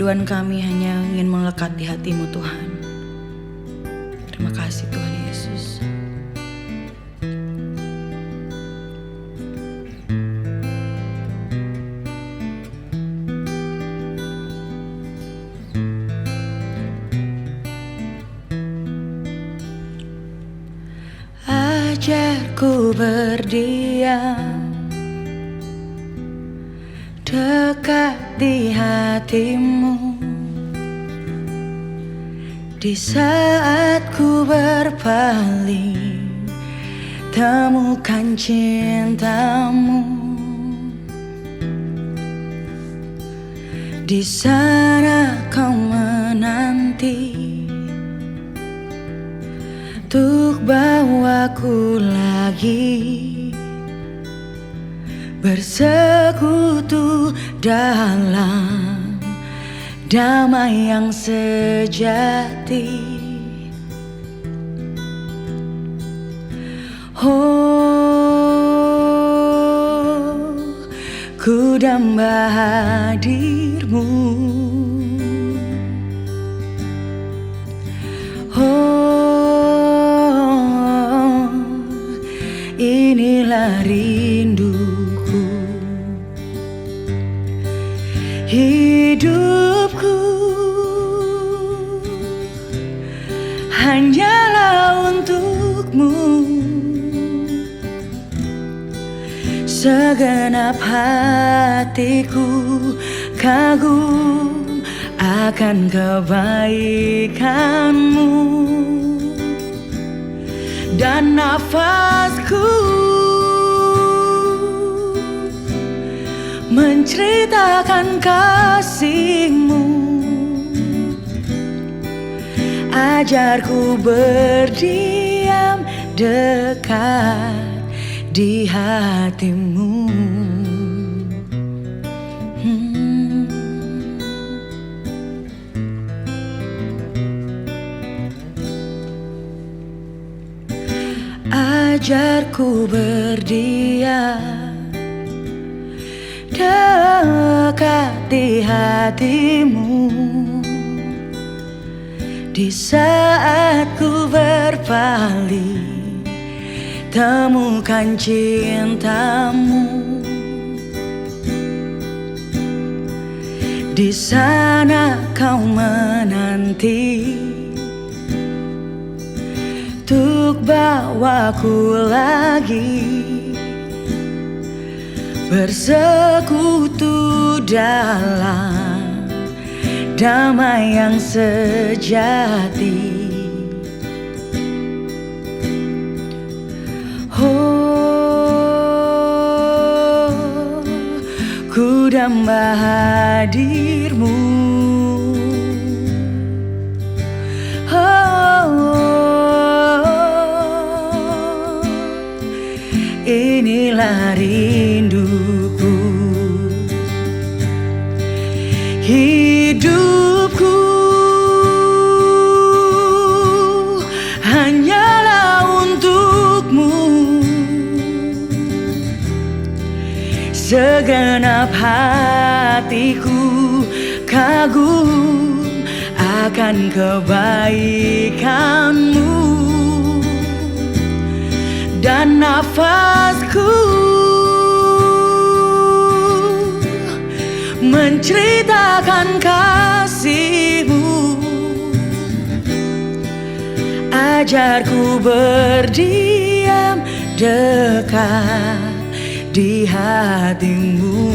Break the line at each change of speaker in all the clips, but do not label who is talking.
Kerinduan kami hanya ingin melekat di hati-Mu Tuhan. Terima kasih Tuhan Yesus. Ajarku berdiam dekat di hati-Mu, di saat ku berpaling temukan cinta-Mu. Di sana Kau menanti untuk bawaku lagi bersekutu dalam damai yang sejati. Oh, ku damba hadir-Mu. Oh, inilah rinduku. Hidupku hanyalah untuk-Mu. Segenap hatiku kagum akan kebaikan-Mu, dan nafasku menceritakan kasih-Mu. Ajarku berdiam dekat di hati-Mu. Ajarku berdiam dekat di hati-Mu, di saat ku berpaling temukan cinta-Mu. Di sana Kau menanti untuk bawaku lagi bersekutu dalam damai yang sejati. Oh, ku damba hadir-Mu. Inilah rinduku. Hidupku hanyalah untuk-Mu. Segenap hatiku kagum akan kebaikan-Mu, dan nafasku menceritakan kasih-Mu. Ajarku berdiam dekat di hati-Mu.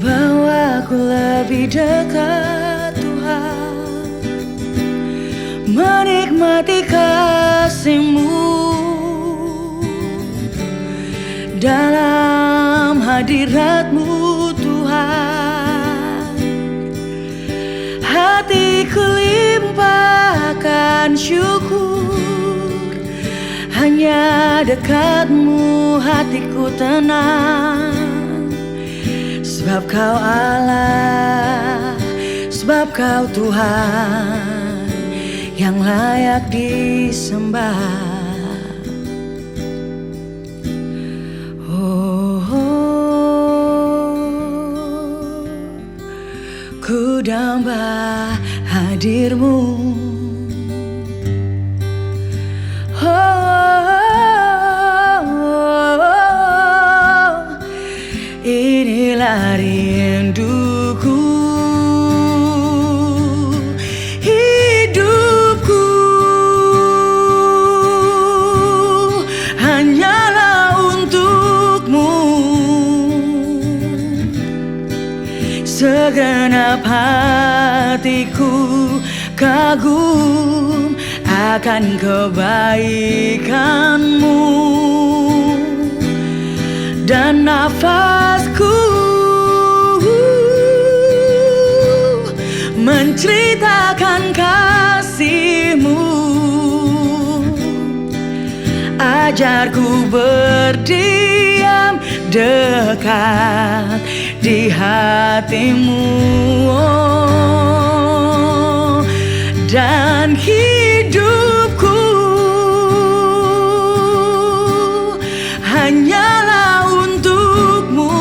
Bawaku lebih dekat Tuhan, menikmati kasih-Mu dalam hadirat-Mu Tuhan. Hatiku limpahkan syukur, hanya dekat-Mu hatiku tenang. Sebab Kau Allah, sebab Kau Tuhan yang layak disembah. Oh, oh, damba hadirmu. Inilah rinduku, hidupku hanyalah untukmu. Segenap hatiku kagum akan kebaikanmu, dan nafasku menceritakan kasih-Mu. Ajarku berdiam dekat di hati-Mu, dan hidupku hanyalah untukmu.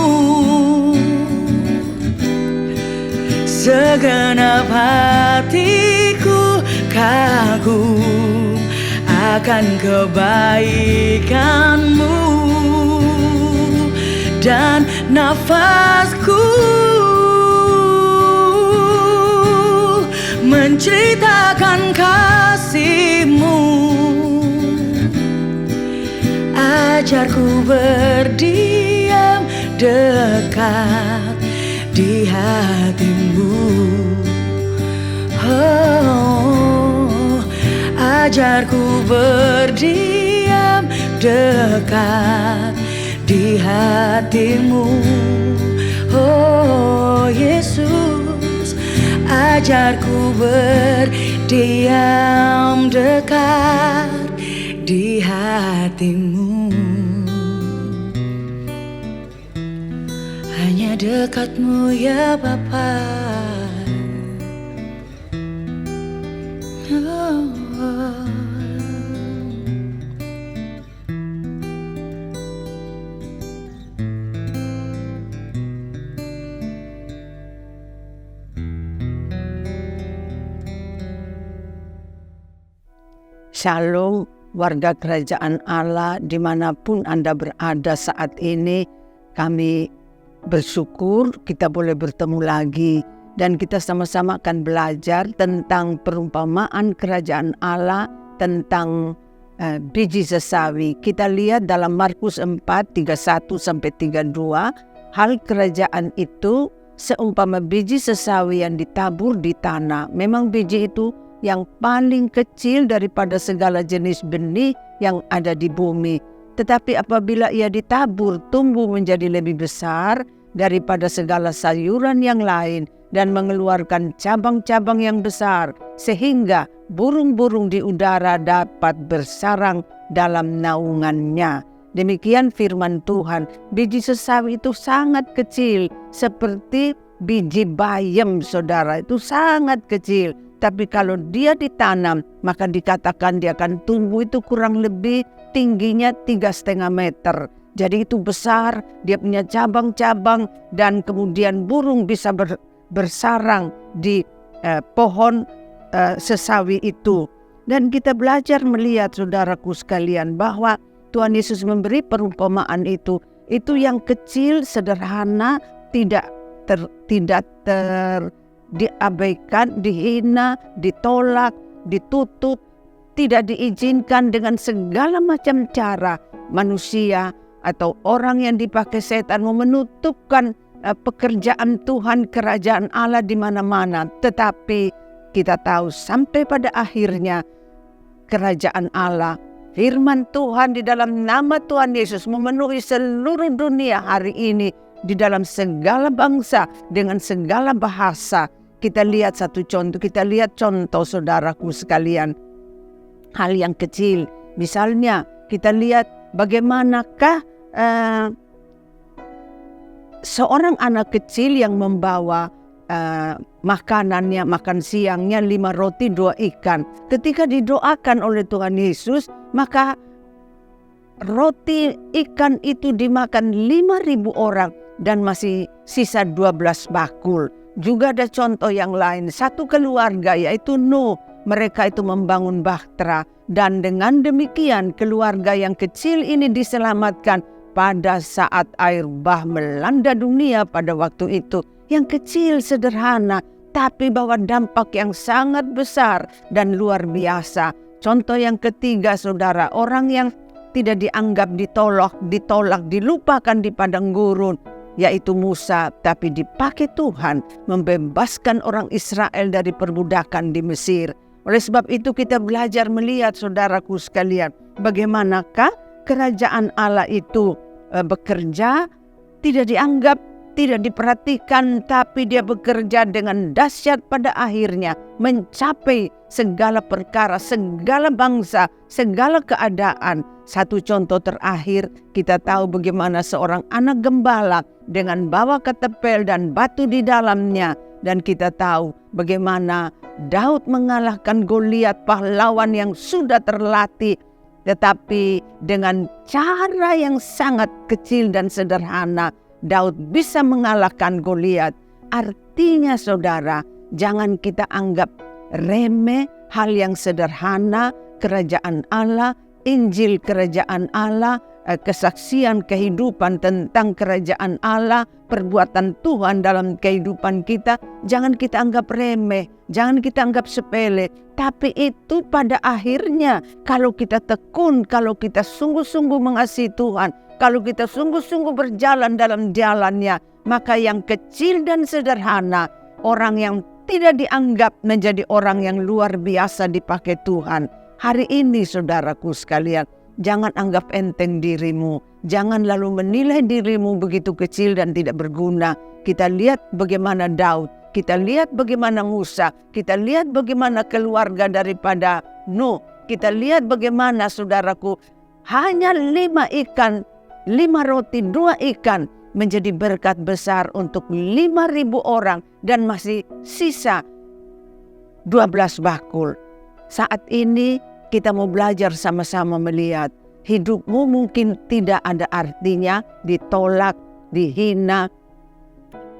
Segenap hatiku kagum akan kebaikanmu, dan nafasku menceritakan kasih-Mu. Ajarku berdiam dekat di hati-Mu. Ajarku berdiam dekat di hati-Mu. Oh Yesus, ajarku berdiam dekat di hati-Mu. Hanya dekat-Mu ya Bapa.
Shalom warga kerajaan Allah dimanapun Anda berada saat ini. Kami bersyukur kita boleh bertemu lagi dan kita sama-sama akan belajar tentang perumpamaan kerajaan Allah, tentang biji sesawi. Kita lihat dalam Markus 4, 31-32, hal kerajaan itu seumpama biji sesawi yang ditabur di tanah. Memang biji itu yang paling kecil daripada segala jenis benih yang ada di bumi. Tetapi apabila ia ditabur, tumbuh menjadi lebih besar daripada segala sayuran yang lain dan mengeluarkan cabang-cabang yang besar, sehingga burung-burung di udara dapat bersarang dalam naungannya. Demikian firman Tuhan. Biji sesawi itu sangat kecil, seperti biji bayam, saudara, itu sangat kecil. Tapi kalau dia ditanam, maka dikatakan dia akan tumbuh itu kurang lebih tingginya 3,5 meter. Jadi itu besar, dia punya cabang-cabang, dan kemudian burung bisa bersarang di pohon sesawi itu. Dan kita belajar melihat, saudaraku sekalian, bahwa Tuhan Yesus memberi perumpamaan itu yang kecil, sederhana, tidak diabaikan, dihina, ditolak, ditutup, tidak diizinkan dengan segala macam cara manusia atau orang yang dipakai setan mau menutupkan pekerjaan Tuhan, kerajaan Allah di mana-mana. Tetapi kita tahu sampai pada akhirnya kerajaan Allah, firman Tuhan di dalam nama Tuhan Yesus memenuhi seluruh dunia hari ini, di dalam segala bangsa dengan segala bahasa. Kita lihat satu contoh, saudaraku sekalian. Hal yang kecil, misalnya kita lihat bagaimanakah seorang anak kecil yang membawa makanannya, makan siangnya 5 roti 2 ikan. Ketika didoakan oleh Tuhan Yesus, maka roti ikan itu dimakan 5.000 orang dan masih sisa 12 bakul. juga ada contoh yang lain. Satu keluarga yaitu Nuh. Mereka itu membangun bahtera. Dan dengan demikian keluarga yang kecil ini diselamatkan pada saat air bah melanda dunia pada waktu itu. Yang kecil sederhana tapi bawa dampak yang sangat besar dan luar biasa. Contoh yang ketiga saudara, orang yang tidak dianggap ditolak, dilupakan di padang gurun, yaitu Musa, tapi dipakai Tuhan membebaskan orang Israel dari perbudakan di Mesir. Oleh sebab itu kita belajar melihat saudaraku sekalian, bagaimanakah kerajaan Allah itu bekerja, tidak dianggap, tidak diperhatikan, tapi dia bekerja dengan dahsyat pada akhirnya mencapai segala perkara, segala bangsa, segala keadaan. Satu contoh terakhir, kita tahu bagaimana seorang anak gembala dengan bawa ketepel dan batu di dalamnya. Dan kita tahu bagaimana Daud mengalahkan Goliat, pahlawan yang sudah terlatih. Tetapi dengan cara yang sangat kecil dan sederhana, Daud bisa mengalahkan Goliat. Artinya saudara, jangan kita anggap remeh hal yang sederhana, kerajaan Allah, Injil kerajaan Allah, kesaksian kehidupan tentang kerajaan Allah, perbuatan Tuhan dalam kehidupan kita. Jangan kita anggap remeh, jangan kita anggap sepele. Tapi itu pada akhirnya kalau kita tekun, kalau kita sungguh-sungguh mengasihi Tuhan, kalau kita sungguh-sungguh berjalan dalam jalannya, maka yang kecil dan sederhana, orang yang tidak dianggap menjadi orang yang luar biasa dipakai Tuhan. Hari ini saudaraku sekalian, jangan anggap enteng dirimu. Jangan lalu menilai dirimu begitu kecil dan tidak berguna. Kita lihat bagaimana Daud, kita lihat bagaimana Musa, kita lihat bagaimana keluarga daripada Nuh. Kita lihat bagaimana saudaraku, hanya 5 ikan, 5 roti, 2 ikan menjadi berkat besar untuk 5.000 orang dan masih sisa 12 bakul. Saat ini kita mau belajar sama-sama melihat hidupmu mungkin tidak ada artinya, ditolak, dihina,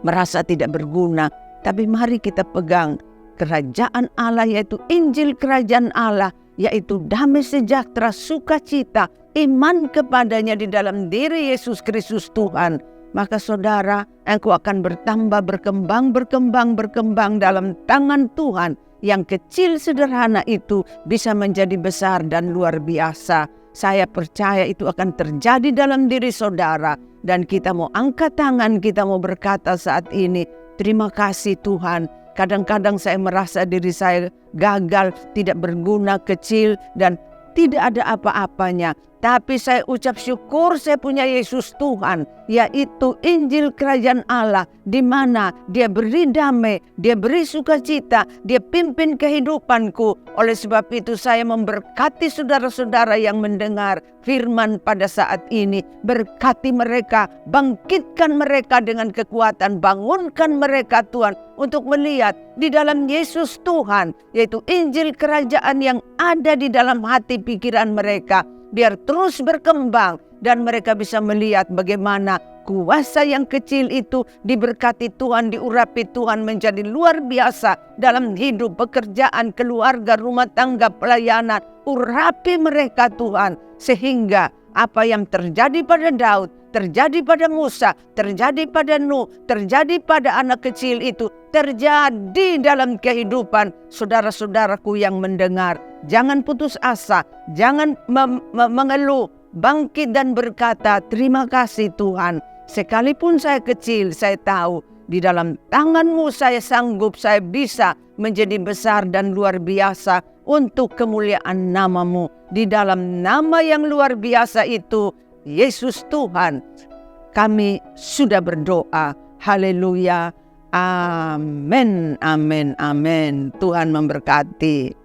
merasa tidak berguna. Tapi mari kita pegang kerajaan Allah, yaitu Injil kerajaan Allah, yaitu damai sejahtera, sukacita, iman kepadanya di dalam diri Yesus Kristus Tuhan. Maka saudara, engkau akan bertambah, berkembang dalam tangan Tuhan. Yang kecil sederhana itu bisa menjadi besar dan luar biasa. Saya percaya itu akan terjadi dalam diri saudara. Dan kita mau angkat tangan, kita mau berkata saat ini, terima kasih Tuhan. Kadang-kadang saya merasa diri saya gagal, tidak berguna, kecil, dan tidak ada apa-apanya. Tapi saya ucap syukur saya punya Yesus Tuhan, yaitu Injil kerajaan Allah, di mana Dia beri damai, Dia beri sukacita, Dia pimpin kehidupanku. Oleh sebab itu saya memberkati saudara-saudara yang mendengar firman pada saat ini. Berkati mereka, bangkitkan mereka dengan kekuatan, bangunkan mereka Tuhan untuk melihat di dalam Yesus Tuhan, yaitu Injil kerajaan yang ada di dalam hati pikiran mereka. Biar terus berkembang dan mereka bisa melihat bagaimana kuasa yang kecil itu diberkati Tuhan, diurapi Tuhan menjadi luar biasa dalam hidup, pekerjaan, keluarga, rumah tangga, pelayanan. Urapi mereka Tuhan, sehingga apa yang terjadi pada Daud, terjadi pada Musa, terjadi pada Nuh, terjadi pada anak kecil itu, terjadi dalam kehidupan saudara-saudaraku yang mendengar. Jangan putus asa, jangan mengeluh, bangkit dan berkata, terima kasih Tuhan. Sekalipun saya kecil, saya tahu di dalam tangan-Mu saya sanggup, saya bisa menjadi besar dan luar biasa untuk kemuliaan nama-Mu. Di dalam nama yang luar biasa itu, Yesus Tuhan, kami sudah berdoa. Haleluya. Amin, amin, amin. Tuhan memberkati.